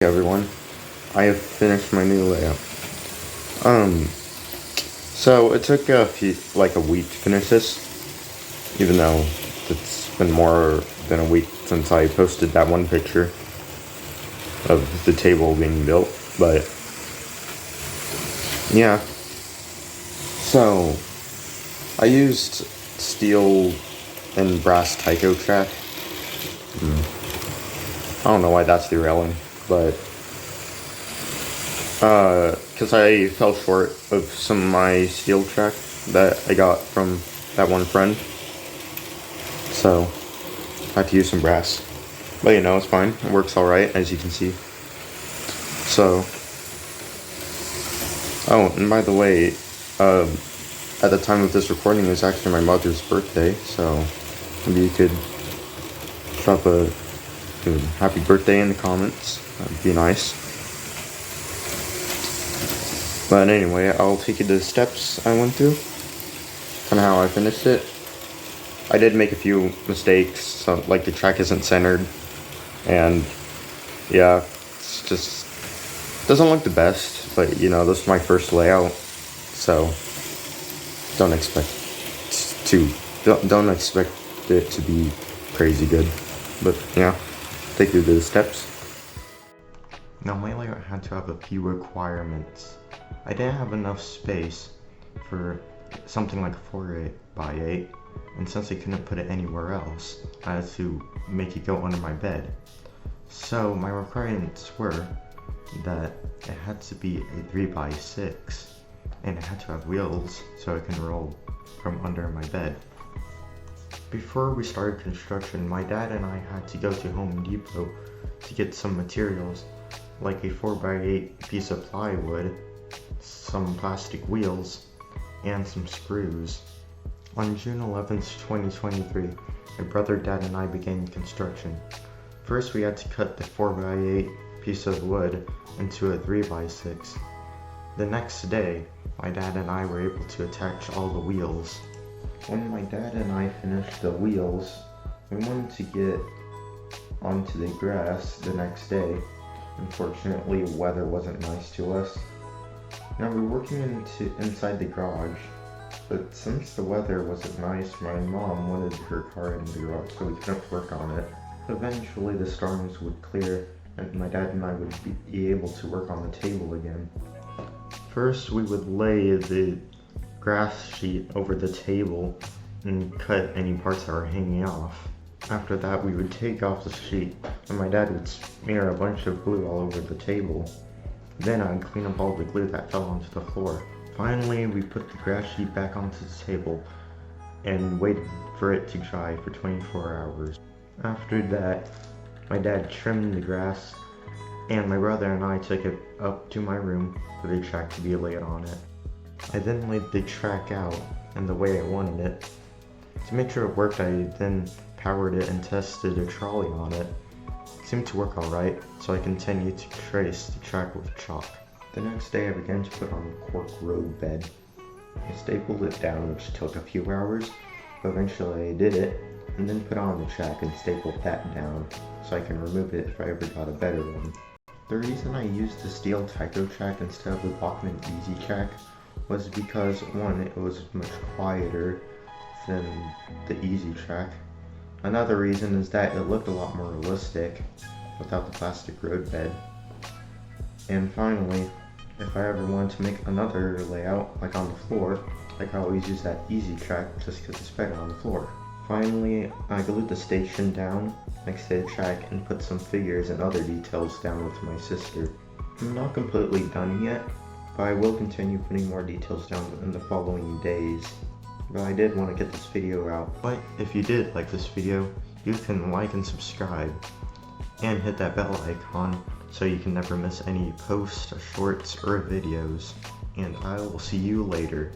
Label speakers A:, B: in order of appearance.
A: Hey everyone, I have finished my new layout. So it took like a week to finish this, even though it's been more than a week since I posted that one picture of the table being built, but yeah. So I used steel and brass Tyco track. I don't know why that's derailing, but because I fell short of some of my steel track that I got from that one friend, so I had to use some brass. But you know, it's fine. It works alright, as you can see. So, oh, and by the way, at the time of this recording is actually my mother's birthday, so maybe you could drop a happy birthday in the comments. That'd be nice. But anyway, I'll take you to the steps I went through, kind of how I finished it. I did make a few mistakes, so, like the track isn't centered, and yeah, it's just doesn't look the best, but you know, this is my first layout, so don't expect it to be crazy good. But yeah, take you to the steps. Now my layout had to have a few requirements. I didn't have enough space for something like a 4x8, and since I couldn't put it anywhere else, I had to make it go under my bed. So my requirements were that it had to be a 3x6, and it had to have wheels so it can roll from under my bed. Before we started construction, my dad and I had to go to Home Depot to get some materials, like a 4x8 piece of plywood, some plastic wheels, and some screws. On June 11th, 2023, my brother, dad, and I began construction. First, we had to cut the 4x8 piece of wood into a 3x6. The next day, my dad and I were able to attach all the wheels. When my dad and I finished the wheels, we wanted to get onto the grass the next day. Unfortunately, the weather wasn't nice to us. Now we're working inside the garage, but since the weather wasn't nice, my mom wanted her car in the garage, so we couldn't work on it. Eventually the storms would clear, and my dad and I would be able to work on the table again. First, we would lay the grass sheet over the table and cut any parts that were hanging off. After that, we would take off the sheet, and my dad would smear a bunch of glue all over the table. Then I'd clean up all the glue that fell onto the floor. Finally, we put the grass sheet back onto the table and waited for it to dry for 24 hours. After that, my dad trimmed the grass, and my brother and I took it up to my room for the track to be laid on it. I then laid the track out in the way I wanted it. To make sure it worked, I then powered it and tested a trolley on it. It seemed to work alright, so I continued to trace the track with chalk. The next day I began to put on the cork road bed. I stapled it down, which took a few hours, but eventually I did it, and then put on the track and stapled that down, so I can remove it if I ever got a better one. The reason I used the steel Tyco track instead of the Bachmann Easy track was because, one, it was much quieter than the Easy track. Another reason is that it looked a lot more realistic without the plastic road bed. And finally, if I ever wanted to make another layout, like on the floor, I could always use that Easy track just because it's better on the floor. Finally, I glued the station down next to the track and put some figures and other details down with my sister. I'm not completely done yet, but I will continue putting more details down in the following days. But I did want to get this video out. But if you did like this video, you can like and subscribe, and hit that bell icon so you can never miss any posts, shorts, or videos. And I will see you later.